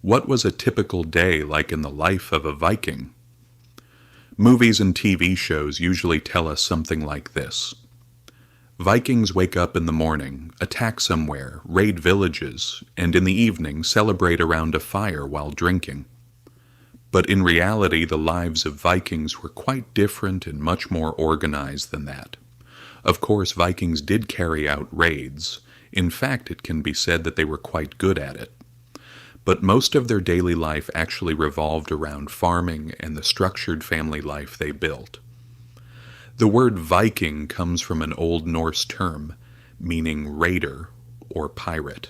What was a typical day like in the life of a Viking? Movies and TV shows usually tell us something like this. Vikings wake up in the morning, attack somewhere, raid villages, and in the evening celebrate around a fire while drinking. But in reality, the lives of Vikings were quite different and much more organized than that. Of course, Vikings did carry out raids. In fact, it can be said that they were quite good at it. But most of their daily life actually revolved around farming and the structured family life they built. The word Viking comes from an Old Norse term, meaning raider or pirate.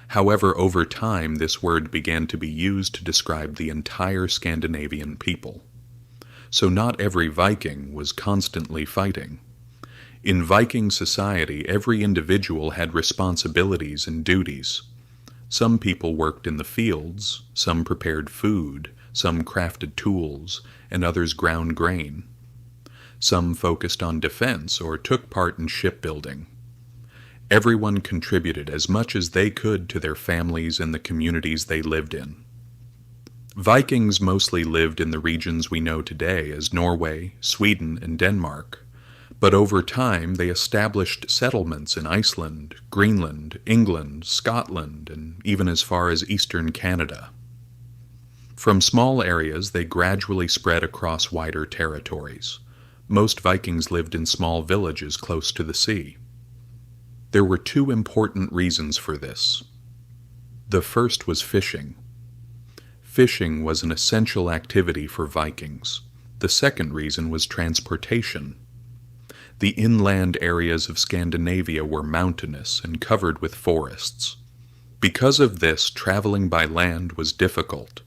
However, over time, this word began to be used to describe the entire Scandinavian people. So not every Viking was constantly fighting. In Viking society, every individual had responsibilities and duties. Some people worked in the fields, some prepared food, some crafted tools, and others ground grain. Some focused on defense or took part in shipbuilding. Everyone contributed as much as they could to their families and the communities they lived in. Vikings mostly lived in the regions we know today as Norway, Sweden, and Denmark. But over time, they established settlements in Iceland, Greenland, England, Scotland, and even as far as eastern Canada. From small areas, they gradually spread across wider territories. Most Vikings lived in small villages close to the sea. There were two important reasons for this. The first was fishing. Fishing was an essential activity for Vikings. The second reason was transportation. The inland areas of Scandinavia were mountainous and covered with forests. Because of this, traveling by land was difficult.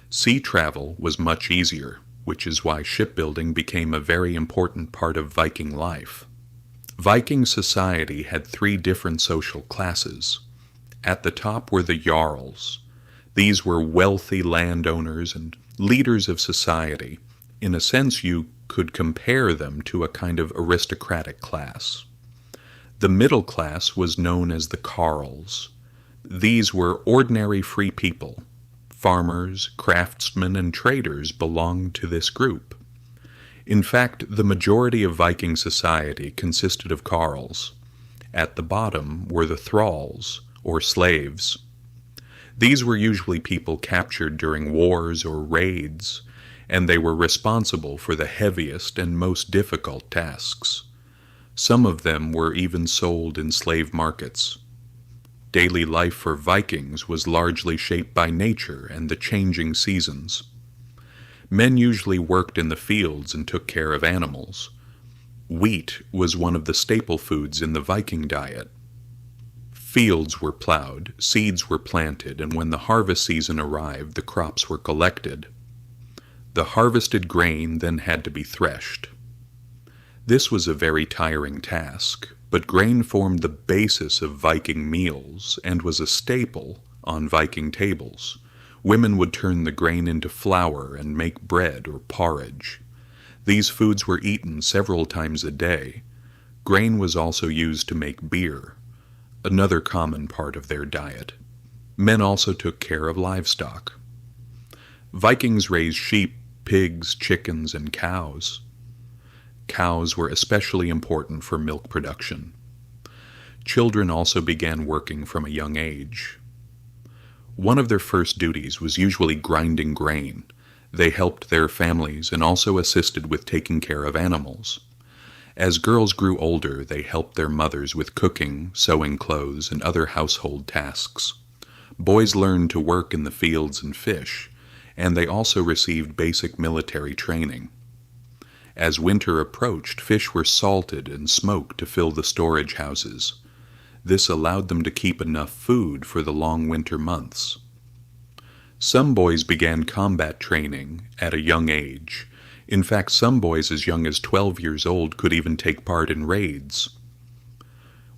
Sea travel was much easier, which is why shipbuilding became a very important part of Viking life. Viking society had three different social classes. At the top were the jarls. These were wealthy landowners and leaders of society. In a sense, you could compare them to a kind of aristocratic class. The middle class was known as the carls. These were ordinary free people. Farmers, craftsmen, and traders belonged to this group. In fact, the majority of Viking society consisted of carls. At the bottom were the thralls, or slaves. These were usually people captured during wars or raids, and they were responsible for the heaviest and most difficult tasks. Some of them were even sold in slave markets. Daily life for Vikings was largely shaped by nature and the changing seasons. Men usually worked in the fields and took care of animals. Wheat was one of the staple foods in the Viking diet. Fields were plowed, seeds were planted, and when the harvest season arrived, the crops were collected. The harvested grain then had to be threshed. This was a very tiring task, but grain formed the basis of Viking meals and was a staple on Viking tables. Women would turn the grain into flour and make bread or porridge. These foods were eaten several times a day. Grain was also used to make beer, another common part of their diet. Men also took care of livestock. Vikings raised sheep, pigs, chickens, and cows. Cows were especially important for milk production. Children also began working from a young age. One of their first duties was usually grinding grain. They helped their families and also assisted with taking care of animals. As girls grew older, they helped their mothers with cooking, sewing clothes, and other household tasks. Boys learned to work in the fields and fish, and they also received basic military training. As winter approached, fish were salted and smoked to fill the storage houses. This allowed them to keep enough food for the long winter months. Some boys began combat training at a young age. In fact, some boys as young as 12 years old could even take part in raids.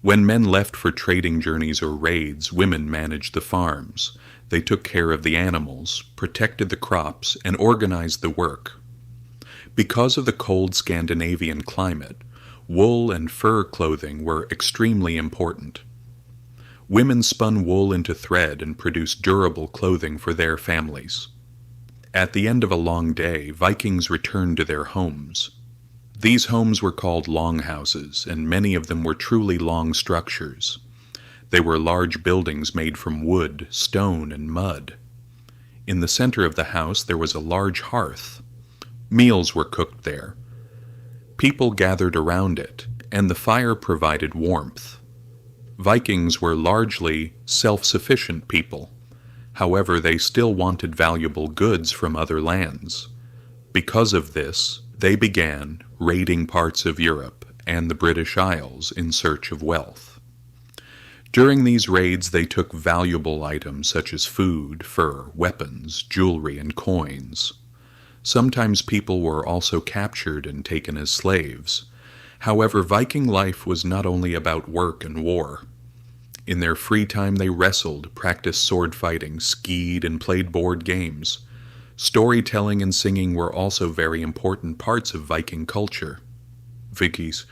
When men left for trading journeys or raids, women managed the farms. They took care of the animals, protected the crops, and organized the work. Because of the cold Scandinavian climate, wool and fur clothing were extremely important. Women spun wool into thread and produced durable clothing for their families. At the end of a long day, Vikings returned to their homes. These homes were called longhouses, and many of them were truly long structures. They were large buildings made from wood, stone, and mud. In the center of the house there was a large hearth. Meals were cooked there. People gathered around it, and the fire provided warmth. Vikings were largely self-sufficient people. However, they still wanted valuable goods from other lands. Because of this, they began raiding parts of Europe and the British Isles in search of wealth. During these raids, they took valuable items such as food, fur, weapons, jewelry, and coins. Sometimes people were also captured and taken as slaves. However, Viking life was not only about work and war. In their free time they wrestled, practiced sword fighting, skied, and played board games. Storytelling and singing were also very important parts of Viking culture. Vikings